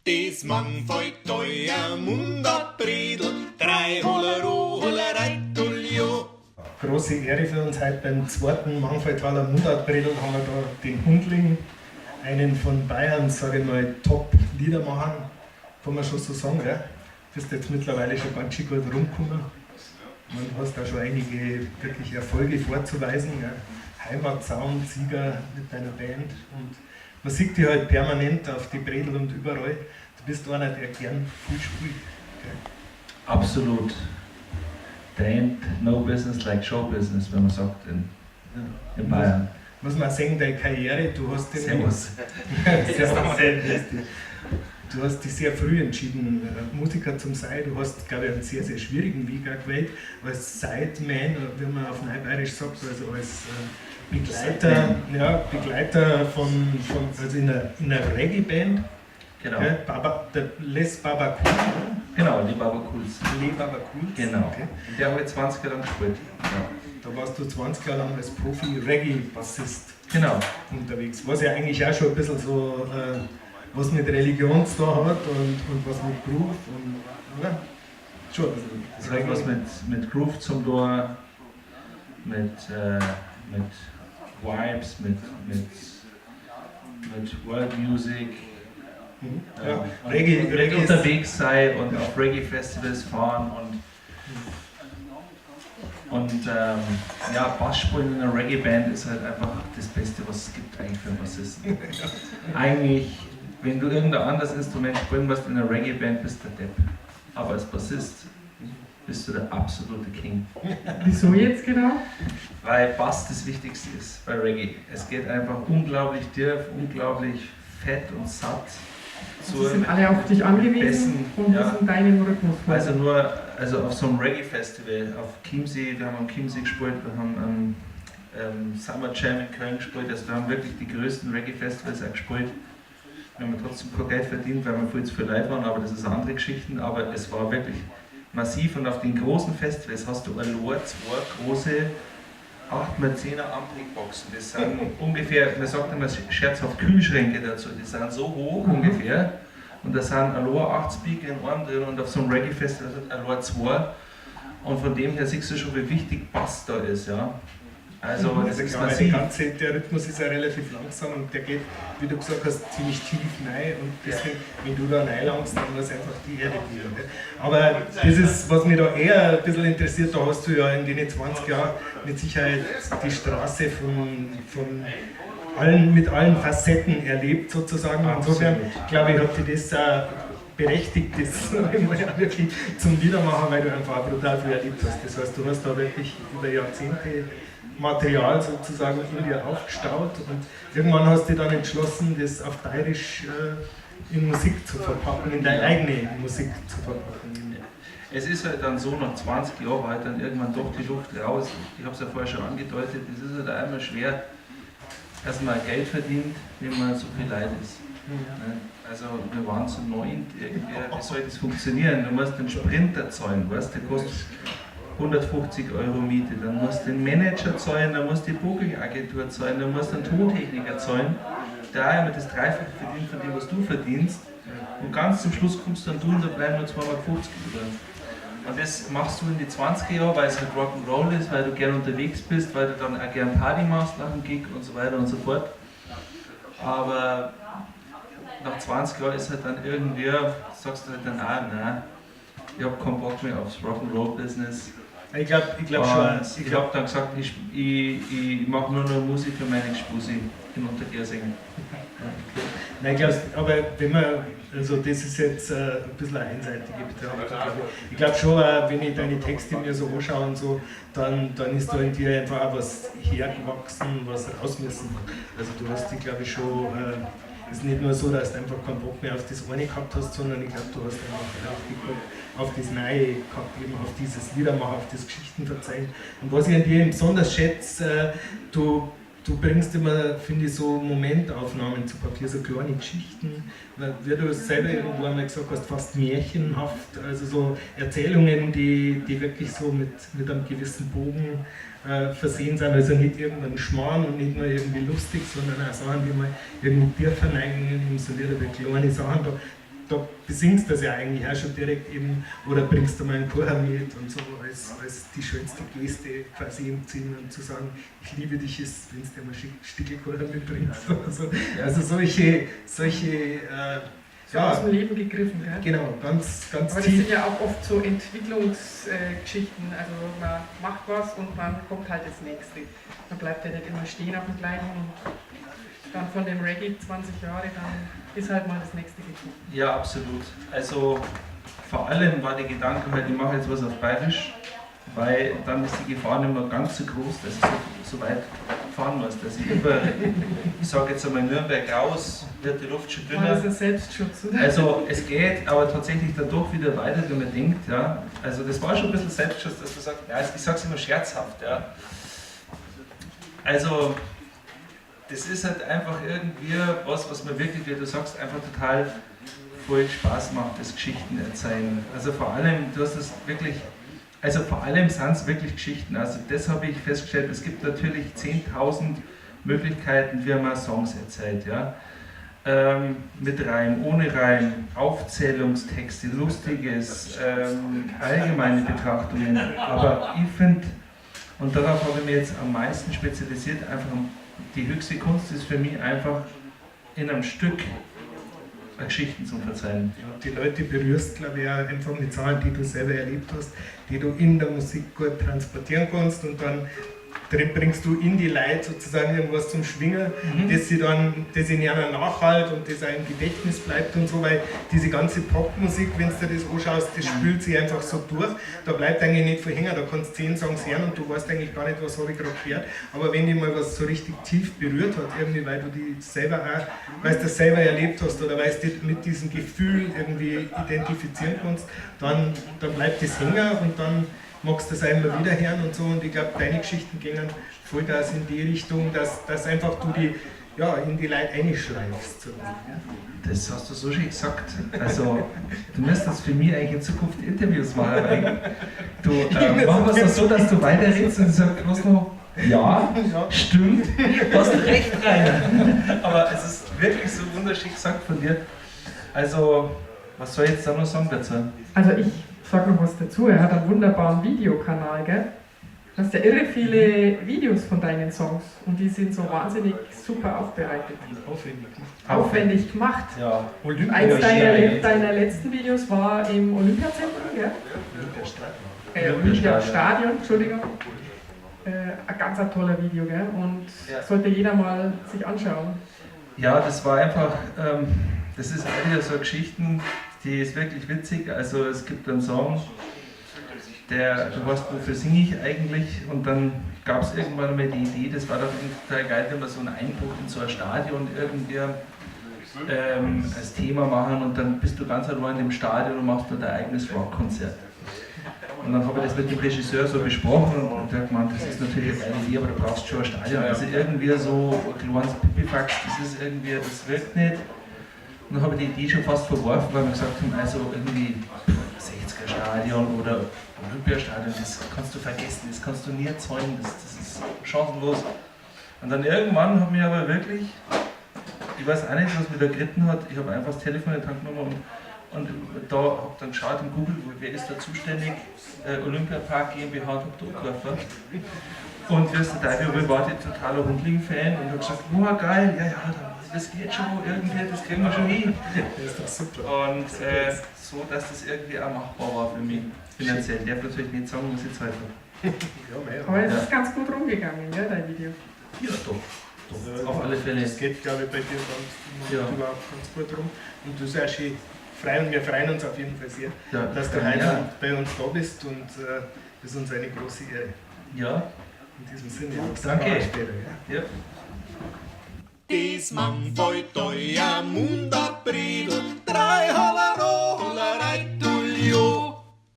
Das Mann folgt euer Mundartbredel, 3 Hollero, Hollerei, Tullio. Große Ehre für uns heute beim zweiten Mangfalltaler Mundartbredel haben wir da den Hundling, einen von Bayerns, sage ich mal, Top-Liedermachern, kann man schon so sagen, gell? Du bist jetzt mittlerweile schon ganz schön gut rumgekommen. Du hast da schon einige wirklich Erfolge vorzuweisen, gell? Heimatsound, Sieger mit deiner Band und man sieht dich halt permanent auf die Bredel und überall. Du bist einer, der gern viel spielt. Gell? Absolut. There ain't no business like show business, wenn man sagt in Bayern. Muss man sagen, deine Karriere, du hast den Servus. Du hast dich sehr früh entschieden, Musiker zu sein. Du hast, glaube ich, einen sehr, sehr schwierigen Weg auch gewählt. Als Sideman, wie man auf Neubayerisch sagt, also als Begleiter von also in einer Reggae-Band. Genau. Der Les Baba Cool, oder? Genau, die Baba Cools. Les Baba Cools. Genau. Okay. Der habe ich 20 Jahre lang gespielt. Ja. Da warst du 20 Jahre lang als Profi-Reggae-Bassist unterwegs. Was ja eigentlich auch schon ein bisschen so was mit Religion zu tun hat und was mit Groove und oder? Schon ein bisschen. Das hat was mit Groove zum Tor, mit Vibes, mit World Music. Ja, Reggae unterwegs sein und auf Reggae-Festivals fahren und Bass spielen in einer Reggae-Band ist halt einfach das Beste, was es gibt eigentlich für einen Bassisten. Eigentlich, wenn du irgendein anderes Instrument spielen musst in einer Reggae-Band, bist du der Depp. Aber als Bassist bist du der absolute King. Wieso jetzt genau? Weil Bass das Wichtigste ist bei Reggae. Es geht einfach unglaublich tief, unglaublich fett und satt. Sie sind alle auf dich angewiesen und müssen deinen Rhythmus folgen. Also auf so einem Reggae-Festival, auf Chiemsee, wir haben am Chiemsee gespielt, wir haben am Summer Jam in Köln gespielt, also wir haben wirklich die größten Reggae-Festivals auch gespielt. Wir haben trotzdem kein Geld verdient, weil wir viel zu viel Leute waren, aber das ist eine andere Geschichte, aber es war wirklich massiv und auf den großen Festivals hast du allein 2 große 8x10er Ampelboxen, das sind ungefähr, man sagt immer scherzhaft Kühlschränke dazu, die sind so hoch ungefähr und da sind allein 8 Speaker in einem drin und auf so einem Reggae-Festival sind allein 2 und von dem her siehst du schon, wie wichtig Bass da ist, ja. Also das ist massiv. Der Rhythmus ist ja relativ langsam und der geht, wie du gesagt hast, ziemlich tief rein und deswegen, wenn du da reinlangst, dann muss einfach die Erde dir. Aber das ist, was mich da eher ein bisschen interessiert, da hast du ja in den 20 Jahren mit Sicherheit die Straße mit allen Facetten erlebt sozusagen. Insofern, glaube ich, hat dir das auch berechtigt, das wirklich zum Liedermachen, weil du einfach brutal viel erlebt hast. Das heißt, du hast da wirklich über Jahrzehnte Material sozusagen in dir aufgestaut und irgendwann hast du dann entschlossen, das auf Bayerisch in Musik zu verpacken, in deine eigene Musik zu verpacken. Es ist halt dann so, nach 20 Jahren halt dann irgendwann doch die Luft raus. Ich habe es ja vorher schon angedeutet, es ist halt einmal schwer, dass man Geld verdient, wenn man so viel Leid ist. Also wir waren zu 9, wie soll das funktionieren? Du musst den Sprinter zahlen, weißt, der kostet 150 € Miete, dann musst du den Manager zahlen, dann musst du die Booking-Agentur zahlen, dann musst du einen Tontechniker zahlen, der auch immer das Dreifache verdient von dem, was du verdienst. Und ganz zum Schluss kommst du dann und da bleiben nur 2,50 € über. Und das machst du in die 20er Jahre, weil es halt Rock'n'Roll ist, weil du gern unterwegs bist, weil du dann auch gern Party machst nach dem Gig und so weiter und so fort. Aber nach 20 Jahren ist halt dann irgendwie, sagst du halt dann auch, nein, ich habe keinen Bock mehr aufs Rock'n'Roll-Business. Ich glaube schon. Ich habe dann gesagt, ich mache nur noch Musik für meine Gespusi in Untergersingen. Nein, ich glaube, aber wenn man, also das ist jetzt ein bisschen eine einseitige Betrachtung. Ich glaube schon, wenn ich deine Texte mir so anschaue und so, dann ist da in dir einfach auch was hergewachsen, was raus müssen. Also du hast dich, glaube ich, schon, es ist nicht nur so, dass du einfach keinen Bock mehr auf das eine gehabt hast, sondern ich glaube, du hast einfach richtig Bock auf das Neue gehabt, eben auf dieses Liedermachen, auf das Geschichtenverzeihen. Und was ich an dir besonders schätze, du bringst immer, finde ich, so Momentaufnahmen zu Papier, so kleine Geschichten, wie du es selber irgendwo einmal gesagt hast, fast märchenhaft, also so Erzählungen, die wirklich so mit einem gewissen Bogen versehen sind, also nicht irgendein Schmarrn und nicht nur irgendwie lustig, sondern auch Sachen, die mal irgendwie Bierverneigungen, so wieder kleine Sachen da. da besingst du das ja eigentlich auch schon direkt eben, oder bringst du mal einen Chor mit und so, als die schönste Geste quasi im Zimmer, und zu sagen, ich liebe dich, ist, wenn du dir mal Stickelchor mitbringst. Also solche so aus dem Leben gegriffen, gell? Genau, ganz Aber das tief. sind ja auch oft so Entwicklungsgeschichten, also man macht was und dann kommt halt das Nächste. Man bleibt ja nicht immer stehen auf dem Gleichen und dann von dem Reggae 20 Jahre, dann ist halt mal das Nächste gekommen. Ja, absolut. Also vor allem war der Gedanke halt, ich mache jetzt was auf Bayerisch, weil dann ist die Gefahr nicht mehr ganz so groß, dass ich so weit fahren muss, dass ich über, ich sage jetzt einmal Nürnberg raus, wird die Luft schon Das dünner. ist ein Selbstschutz, oder? Also es geht, aber tatsächlich dann doch wieder weiter, wenn man denkt, ja. Also das war schon ein bisschen Selbstschutz, dass man sagt, ja, ich sage es immer scherzhaft, ja. Also das ist halt einfach irgendwie was mir wirklich, wie du sagst, einfach total voll Spaß macht, das Geschichten erzählen. Also vor allem, du hast es wirklich, also vor allem sind es wirklich Geschichten. Also das habe ich festgestellt, es gibt natürlich 10.000 Möglichkeiten, wie man Songs erzählt, ja. Mit Reim, ohne Reim, Aufzählungstexte, Lustiges, allgemeine Betrachtungen. Aber ich finde, und darauf habe ich mich jetzt am meisten spezialisiert, einfach die höchste Kunst ist für mich einfach in einem Stück Geschichten zu verzeihen. Ja, die Leute berührst, glaube ich, auch einfach mit Sachen, die du selber erlebt hast, die du in der Musik gut transportieren kannst, und dann bringst du in die Leute sozusagen irgendwas zum Schwingen, das in ihnen nachhalt und das auch im Gedächtnis bleibt und so, weil diese ganze Popmusik, wenn du dir das anschaust, das spült sich einfach so durch, da bleibt eigentlich nicht viel hängen, da kannst du 10 Songs hören und du weißt eigentlich gar nicht, was habe ich gerade gehört, aber wenn dich mal was so richtig tief berührt hat, irgendwie, weil du die selber auch, weil du das selber erlebt hast oder weil du dich mit diesem Gefühl irgendwie identifizieren kannst, dann bleibt das hängen und dann magst du das einmal wieder hören und so, und ich glaube, deine Geschichten gehen voll das in die Richtung, dass einfach du die in die Leute einschleifst. So. Das hast du so schön gesagt. Also, du müsstest für mich eigentlich in Zukunft Interviews machen, weil du machst es so, dass du weiterredest und sagst, was noch? Ja, stimmt, du hast recht, Rainer. Aber es ist wirklich so wunderschön gesagt von dir. Also, was soll ich jetzt da noch sagen dazu? Also ich sag noch was dazu, er hat einen wunderbaren Videokanal, gell? Du hast ja irre viele Videos von deinen Songs und die sind so wahnsinnig super aufbereitet. Aufwendig gemacht. Ja, Eins deiner letzten Videos war im Olympiazentrum, gell? Olympiastadion, Entschuldigung. Ein ganz toller Video, gell? Und sollte jeder mal sich anschauen. Ja, das war einfach, das ist eine so Geschichten, die ist wirklich witzig. Also es gibt einen Song, du weißt, wofür singe ich eigentlich? Und dann gab es irgendwann einmal die Idee, das war doch total geil, wenn wir so einen Einbruch in so ein Stadion irgendwie als Thema machen, und dann bist du ganz allein im Stadion und machst dort ein eigenes Rockkonzert. Und dann habe ich das mit dem Regisseur so besprochen und der hat gemeint, das ist natürlich eine geile Idee, aber du brauchst schon ein Stadion. Also irgendwie so ein kleines Pipifax, das wirkt nicht. Und dann habe ich die Idee schon fast verworfen, weil wir gesagt haben, also irgendwie 60er Stadion oder Olympiastadion, das kannst du vergessen, das kannst du nie erzeugen, das ist chancenlos. Und dann irgendwann hat mich aber wirklich, ich weiß auch nicht, was mich da geritten hat, ich habe einfach das Telefon in die Hand genommen und da habe dann geschaut in Google, wer ist da zuständig, Olympiapark GmbH, und habe da angerufen. Und wie ist der Teufel, war der totaler Hundling-Fan und habe gesagt, wow, geil, ja, das geht schon irgendwie, das kriegen wir schon hin. Das ist doch super. Und so, dass das irgendwie auch machbar war für mich finanziell. Ich darf natürlich nicht sagen, was ich Zeit habe. Aber es ist ganz gut rumgegangen, ja, dein Video. Ja, doch. Auf alle Fälle. Das geht, glaube ich, bei dir überhaupt ganz gut rum. Und du sehr schön frei, und wir freuen uns auf jeden Fall sehr, dass du heute bei uns da bist, und das ist uns eine große Ehre. Ja. In diesem Sinne. Danke. Später, ja. Dis man foi toi ja munda pridel, drei holler, holler,